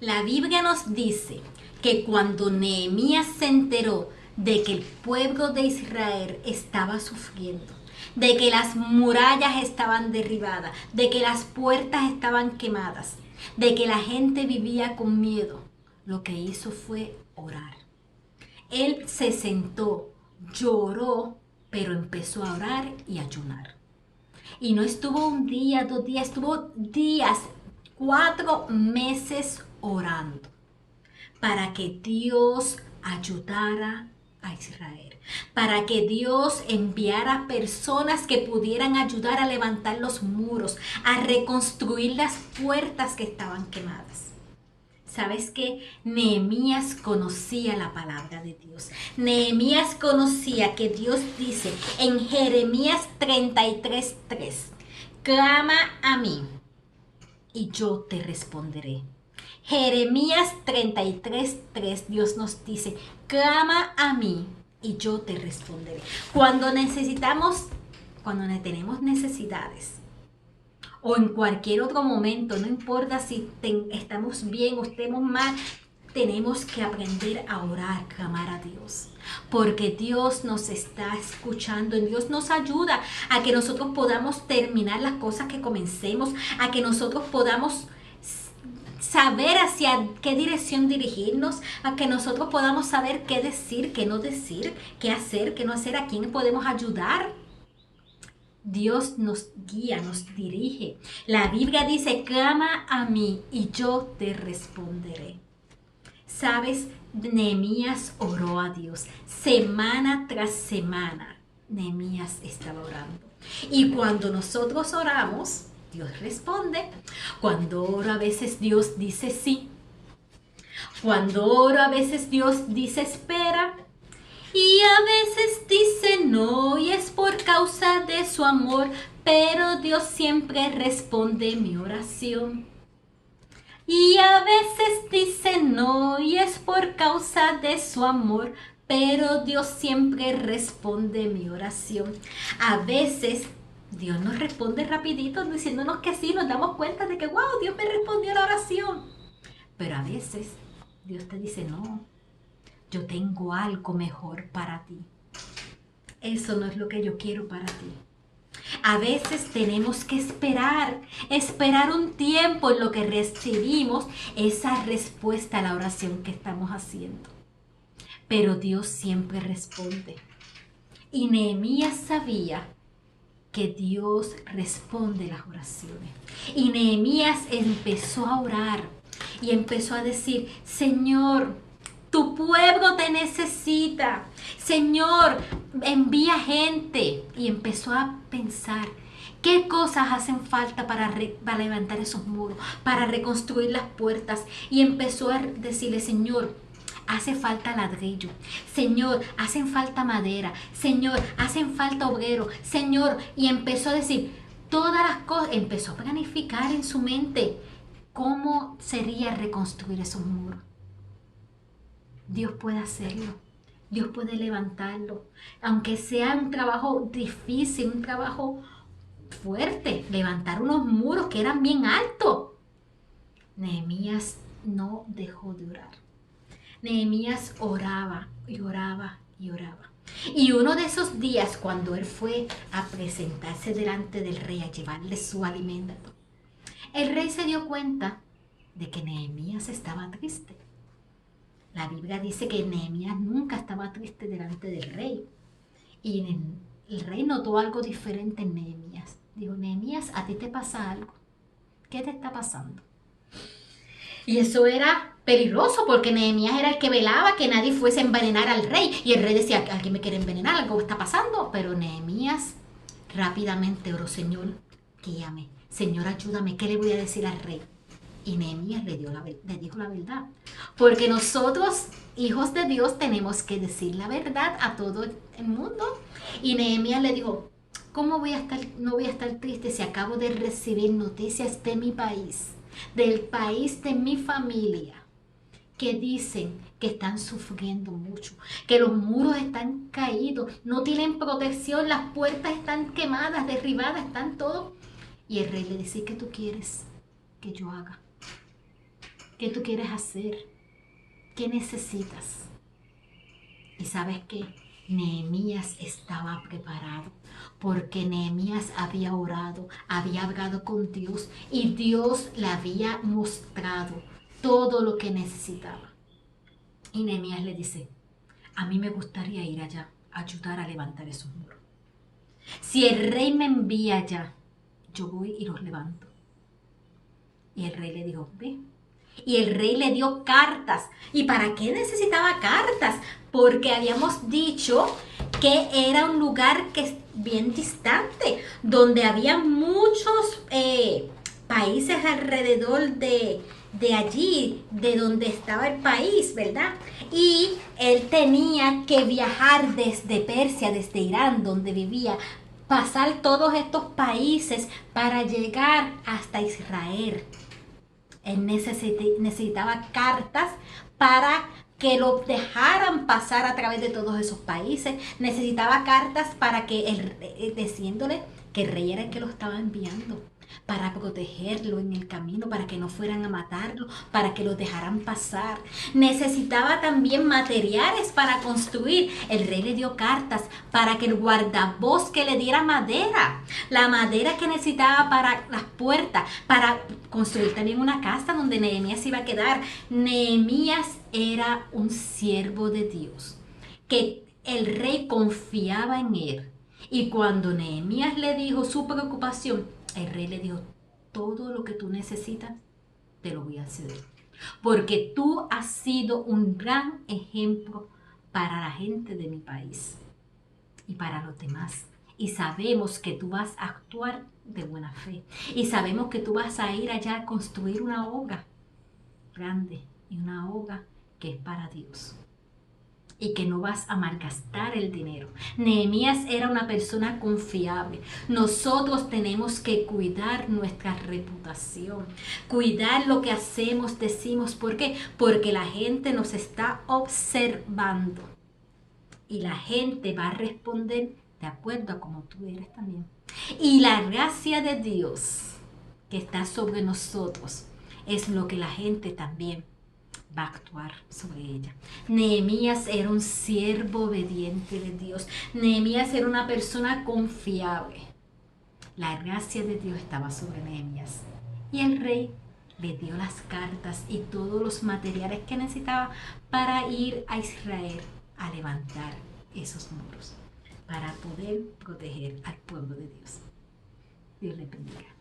La Biblia nos dice que cuando Nehemías se enteró de que el pueblo de Israel estaba sufriendo, de que las murallas estaban derribadas, de que las puertas estaban quemadas, de que la gente vivía con miedo, lo que hizo fue orar. Él se sentó, lloró, pero empezó a orar y a ayunar. Y no estuvo un día, 2 días, estuvo días, 4 meses orando para que Dios ayudara a Israel, para que Dios enviara personas que pudieran ayudar a levantar los muros, a reconstruir las puertas que estaban quemadas. ¿Sabes qué? Nehemías conocía la palabra de Dios. Nehemías conocía que Dios dice en Jeremías 33:3, clama a mí y yo te responderé. Jeremías 33:3, Dios nos dice, clama a mí y yo te responderé. Cuando tenemos necesidades, o en cualquier otro momento, no importa si estamos bien o estemos mal, tenemos que aprender a orar, clamar a Dios, porque Dios nos está escuchando y Dios nos ayuda a que nosotros podamos terminar las cosas que comencemos, a que nosotros podamos saber hacia qué dirección dirigirnos, a que nosotros podamos saber qué decir, qué no decir, qué hacer, qué no hacer, a quién podemos ayudar. Dios nos guía, nos dirige. La Biblia dice, clama a mí y yo te responderé. ¿Sabes? Nehemías oró a Dios. Semana tras semana, Nehemías estaba orando. Y cuando nosotros oramos, Dios responde. Cuando oro a veces Dios dice sí. Cuando oro a veces Dios dice espera. Y a veces dice no, y es por causa de su amor, pero Dios siempre responde mi oración. Y a veces dice no, y es por causa de su amor, pero Dios siempre responde mi oración. A veces Dios nos responde rapidito diciéndonos que sí, nos damos cuenta de que wow, Dios me respondió la oración. Pero a veces Dios te dice no. Yo tengo algo mejor para ti. Eso no es lo que yo quiero para ti. A veces tenemos que esperar un tiempo en lo que recibimos esa respuesta a la oración que estamos haciendo. Pero Dios siempre responde. Y Nehemías sabía que Dios responde las oraciones. Y Nehemías empezó a orar y empezó a decir, Señor, tu pueblo te necesita. Señor, envía gente. Y empezó a pensar, ¿qué cosas hacen falta para levantar esos muros? Para reconstruir las puertas. Y empezó a decirle, Señor, hace falta ladrillo. Señor, hacen falta madera. Señor, hacen falta obrero. Señor, y empezó a decir todas las cosas. Empezó a planificar en su mente cómo sería reconstruir esos muros. Dios puede hacerlo. Dios puede levantarlo. Aunque sea un trabajo difícil, un trabajo fuerte, levantar unos muros que eran bien altos. Nehemías no dejó de orar. Nehemías oraba y oraba y oraba. Y uno de esos días, cuando él fue a presentarse delante del rey, a llevarle su alimento, el rey se dio cuenta de que Nehemías estaba triste. La Biblia dice que Nehemías nunca estaba triste delante del rey. Y el rey notó algo diferente en Nehemías. Dijo, Nehemías, ¿a ti te pasa algo? ¿Qué te está pasando? Y eso era peligroso porque Nehemías era el que velaba que nadie fuese a envenenar al rey. Y el rey decía, alguien me quiere envenenar, algo está pasando. Pero Nehemías rápidamente oró, Señor, guíame. Señor, ayúdame. ¿Qué le voy a decir al rey? Y Nehemías le dijo la verdad. Porque nosotros, hijos de Dios, tenemos que decir la verdad a todo el mundo. Y Nehemías le dijo, ¿cómo no voy a estar triste si acabo de recibir noticias de mi país, del país de mi familia, que dicen que están sufriendo mucho, que los muros están caídos, no tienen protección, las puertas están quemadas, derribadas, están todo? Y el rey le dice, ¿qué tú quieres que yo haga? ¿Qué tú quieres hacer? ¿Qué necesitas? Y sabes que Nehemías estaba preparado porque Nehemías había orado, había hablado con Dios y Dios le había mostrado todo lo que necesitaba. Y Nehemías le dice, a mí me gustaría ir allá a ayudar a levantar esos muros. Si el rey me envía allá, yo voy y los levanto. Y el rey le dijo, ve. Y el rey le dio cartas. ¿Y para qué necesitaba cartas? Porque habíamos dicho que era un lugar que es bien distante, donde había muchos países alrededor de allí, de donde estaba el país, ¿verdad? Y él tenía que viajar desde Persia, desde Irán, donde vivía, pasar todos estos países para llegar hasta Israel. Él necesitaba cartas para que lo dejaran pasar a través de todos esos países. Necesitaba cartas para que diciéndole que el rey era el que lo estaba enviando, para protegerlo en el camino, para que no fueran a matarlo, para que lo dejaran pasar. Necesitaba también materiales para construir. El rey le dio cartas para que el guardabosque le diera madera, la madera que necesitaba para las puertas, para construir también una casa donde Nehemías iba a quedar. Nehemías era un siervo de Dios, que el rey confiaba en él. Y cuando Nehemías le dijo su preocupación, el rey le dijo, todo lo que tú necesitas, te lo voy a ceder. Porque tú has sido un gran ejemplo para la gente de mi país y para los demás. Y sabemos que tú vas a actuar de buena fe. Y sabemos que tú vas a ir allá a construir una obra grande y una obra que es para Dios. Y que no vas a malgastar el dinero. Nehemías era una persona confiable. Nosotros tenemos que cuidar nuestra reputación, cuidar lo que hacemos, decimos. ¿Por qué? Porque la gente nos está observando y la gente va a responder de acuerdo a como tú eres también. Y la gracia de Dios que está sobre nosotros es lo que la gente también va a actuar sobre ella. Nehemías era un siervo obediente de Dios. Nehemías era una persona confiable. La gracia de Dios estaba sobre Nehemías. Y el rey le dio las cartas y todos los materiales que necesitaba para ir a Israel a levantar esos muros, para poder proteger al pueblo de Dios. Dios le bendiga.